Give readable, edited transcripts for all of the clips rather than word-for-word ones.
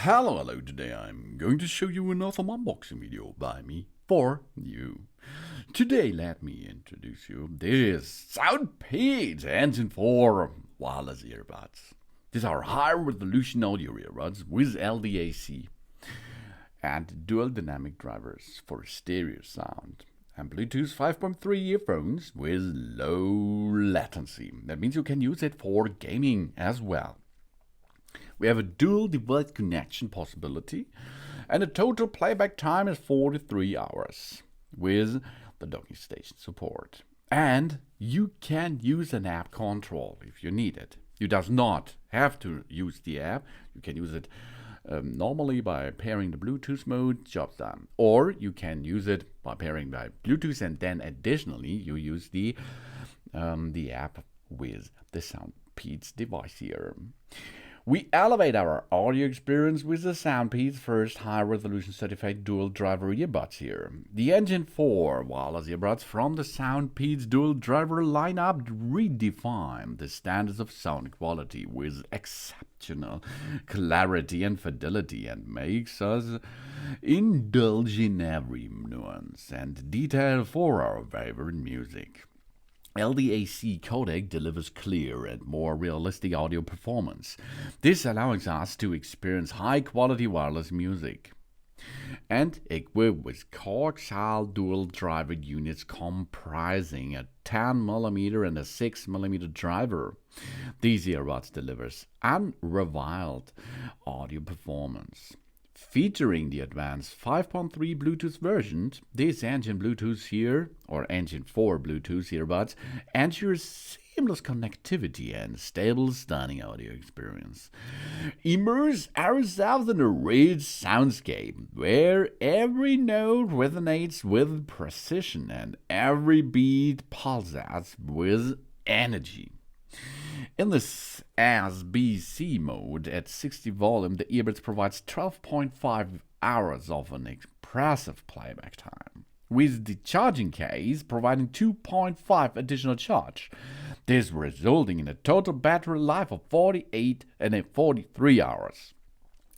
Hello, today I'm going to show you another unboxing video by me for you. Today let me introduce you this SoundPEATS Engine4 wireless earbuds. These are high resolution audio earbuds with LDAC and dual dynamic drivers for stereo sound and Bluetooth 5.3 earphones with low latency. That means you can use it for gaming as well. We have a dual device connection possibility, and the total playback time is 43 hours with the docking station support. And you can use an app control if you need it. You does not have to use the app. You can use it normally by pairing the Bluetooth mode, job's done. Or you can use it by pairing by Bluetooth, and then additionally you use the app with the SoundPEATS device here. We elevate our audio experience with the SoundPEATS first high-resolution certified dual driver earbuds here. The Engine4 wireless earbuds from the SoundPEATS dual driver lineup redefine the standards of sound quality with exceptional clarity and fidelity, and makes us indulge in every nuance and detail for our favorite music. LDAC codec delivers clear and more realistic audio performance. This allows us to experience high-quality wireless music. And equipped with coaxial dual driver units comprising a 10mm and a 6mm driver, these earbuds delivers unrivaled audio performance. Featuring the advanced 5.3 Bluetooth version, this Engine Bluetooth here, or Engine4 Bluetooth earbuds, ensures seamless connectivity and stable, stunning audio experience. Immerse ourselves in a rich soundscape, where every note resonates with precision and every beat pulsates with energy. In this 𝗕𝗵𝗁𝗃 mode at 60 volume, the earbuds provides 12.5 hours of an impressive playback time, with the charging case providing 2.5 additional charge. This resulting in a total battery life of 48 and 43 hours.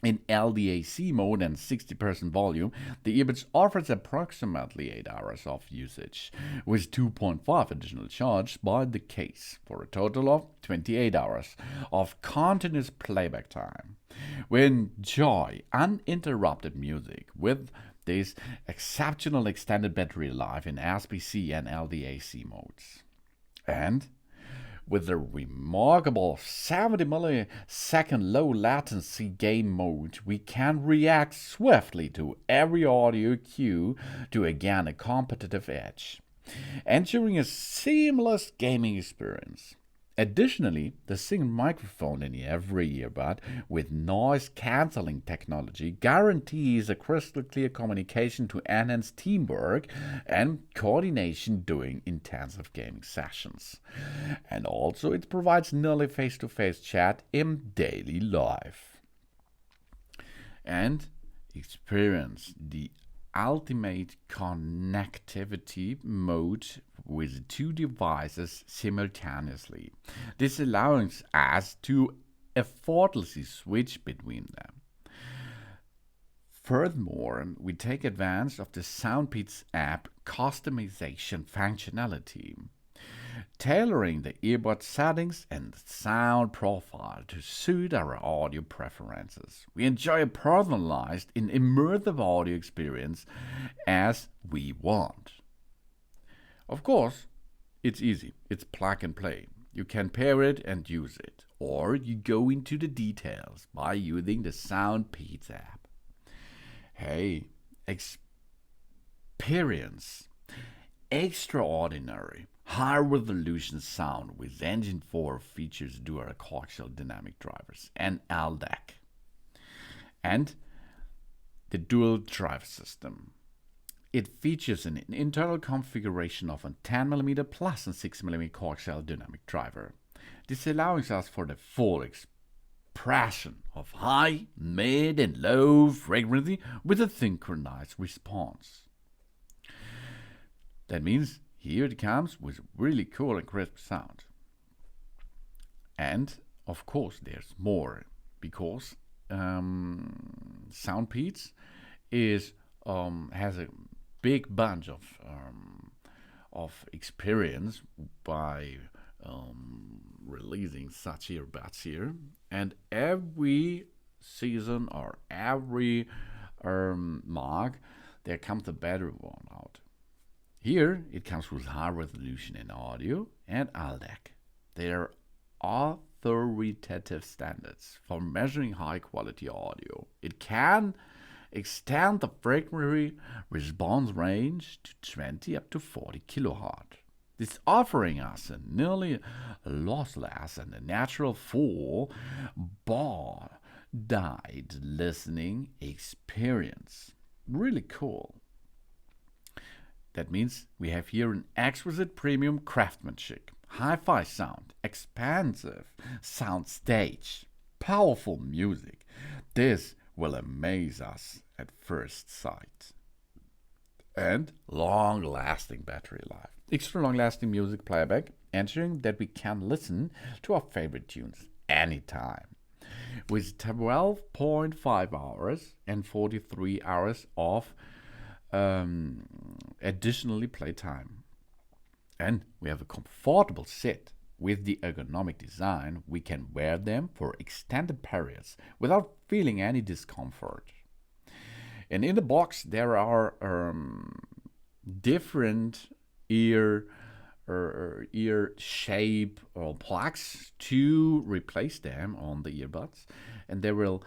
In LDAC mode and 60% volume, the earbuds offers approximately 8 hours of usage, with 2.5 additional charge by the case, for a total of 28 hours of continuous playback time. We enjoy uninterrupted music with this exceptional extended battery life in 𝗕𝗵𝗃 and LDAC modes. And with the remarkable 70 millisecond low latency game mode, we can react swiftly to every audio cue to gain a competitive edge, ensuring a seamless gaming experience. Additionally, the single microphone in every earbud with noise-canceling technology guarantees a crystal clear communication to enhance teamwork and coordination during intensive gaming sessions. And also it provides nearly face-to-face chat in daily life. And experience the ultimate connectivity mode with two devices simultaneously. This allows us to effortlessly switch between them. Furthermore, we take advantage of the SoundPEATS app customization functionality, tailoring the earbud settings and sound profile to suit our audio preferences. We enjoy a personalized and immersive audio experience as we want. Of course, it's easy. It's plug and play. You can pair it and use it, or you go into the details by using the SoundPEATS app. Hey, experience extraordinary high-resolution sound with Engine4 features dual coaxial dynamic drivers and LDAC, and the dual drive system. It features an internal configuration of a 10mm plus and 6mm coaxial dynamic driver. This allows us for the full expression of high, mid, and low frequency with a synchronized response. That means here it comes with really cool and crisp sound. And of course there's more, because SoundPEATS has a big bunch of experience by releasing 𝗕𝗫 𝗵𝗫𝗲𝗃, and every season or every mark there comes a better one out. Here it comes with high resolution in audio and LDAC. There are authoritative standards for measuring high quality audio. It can extend the frequency response range to 20 up to 40 kHz. This offering us a nearly lossless and a natural full bar-died listening experience. Really cool. That means we have here an exquisite premium craftsmanship, hi-fi sound, expansive sound stage, powerful music. This will amaze us at first sight. And long-lasting battery life. Extra long-lasting music playback, ensuring that we can listen to our favorite tunes anytime. With 12.5 hours and 43 hours of additionally playtime. And we have a comfortable sit. With the ergonomic design, we can wear them for extended periods without feeling any discomfort. And in the box, there are different ear shape or plugs to replace them on the earbuds, and they will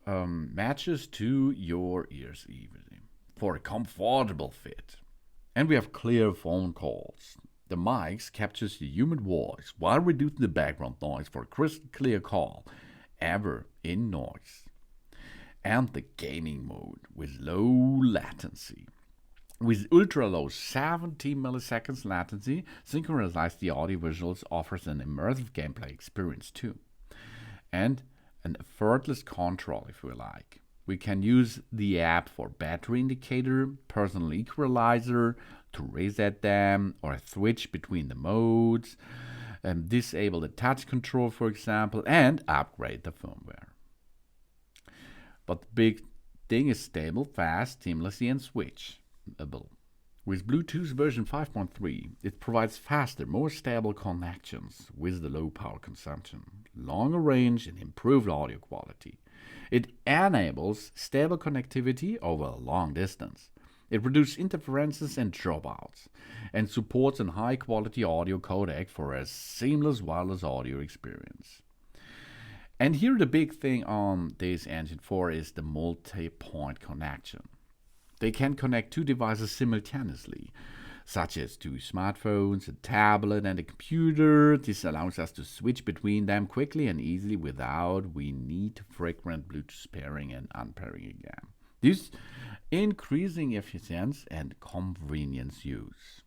matches to your ears evenly for a comfortable fit. And we have clear phone calls. The mics captures the human voice while reducing the background noise for a crisp, clear call, ever in noise. And the gaming mode with low latency. With ultra-low 70 milliseconds latency, synchronized the audio visuals offers an immersive gameplay experience too. And an effortless control, if we like. We can use the app for battery indicator, personal equalizer, to reset them or switch between the modes, and disable the touch control, for example, and upgrade the firmware. But the big thing is stable, fast, seamlessly, and switchable. With Bluetooth version 5.3, it provides faster, more stable connections with the low power consumption, longer range, and improved audio quality. It enables stable connectivity over a long distance. It reduces interferences and dropouts, and supports a high-quality audio codec for a seamless wireless audio experience. And here the big thing on this Engine4 is the multi-point connection. They can connect two devices simultaneously, such as two smartphones, a tablet, and a computer. This allows us to switch between them quickly and easily without we need frequent Bluetooth pairing and unpairing again. This increasing efficiency and convenience use.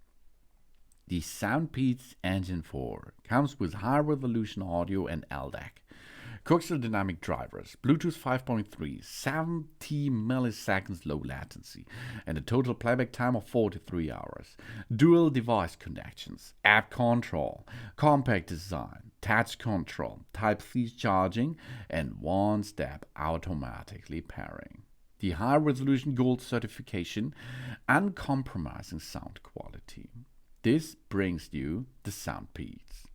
The SoundPEATS Engine4 comes with high-resolution audio and LDAC, coaxial dynamic drivers, Bluetooth 5.3, 70 milliseconds low latency, and a total playback time of 43 hours, dual device connections, app control, compact design, touch control, Type-C charging, and one-step automatically pairing. The high-resolution gold certification, uncompromising sound quality. This brings you the SoundPEATS.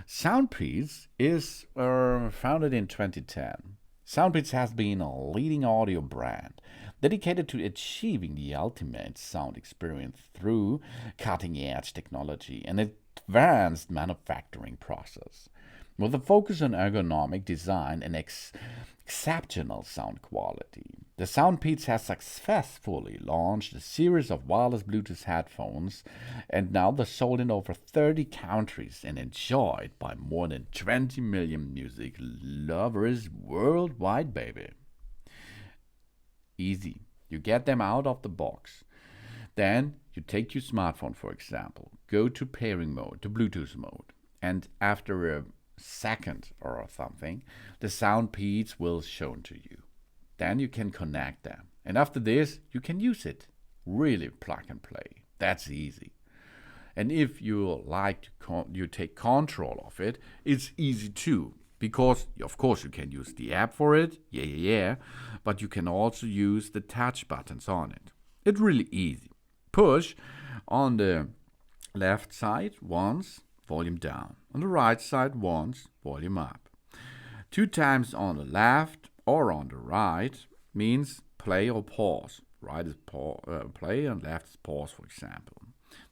SoundPEATS is founded in 2010. SoundPEATS has been a leading audio brand dedicated to achieving the ultimate sound experience through cutting-edge technology and advanced manufacturing process. With a focus on ergonomic design and exceptional sound quality, the SoundPEATS has successfully launched a series of wireless Bluetooth headphones, and now they're sold in over 30 countries and enjoyed by more than 20 million music lovers worldwide, baby. Easy. You get them out of the box. Then you take your smartphone, for example, go to pairing mode, to Bluetooth mode, and after a second or something, the SoundPEATS will shown to you. Then you can connect them, and after this you can use it. Really plug and play. That's easy. And if you like to you take control of it, it's easy too, because, of course, you can use the app for it, yeah, but you can also use the touch buttons on it. It's really easy. Push on the left side once, volume down. On the right side once, volume up. 2 times on the left or on the right means play or pause. Right is play and left is pause, for example.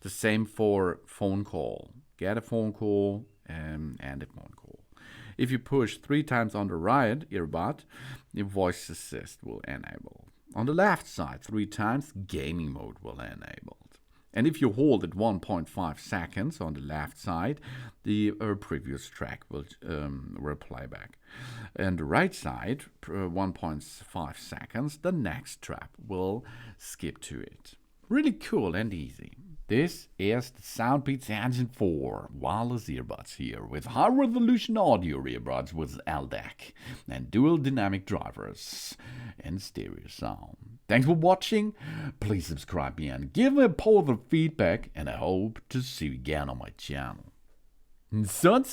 The same for phone call. Get a phone call and end a phone call. If you push 3 times on the right earbud, the voice assist will enable. On the left side, 3 times, gaming mode will enable. And if you hold it 1.5 seconds on the left side, the previous track will play back. And the right side, 1.5 seconds, the next track will skip to it. Really cool and easy. This is the SoundPEATS Engine4 wireless earbuds here with high-resolution audio earbuds with LDAC and dual dynamic drivers and stereo sound. Thanks for watching. Please subscribe me and give me a positive feedback, and I hope to see you again on my channel. Son.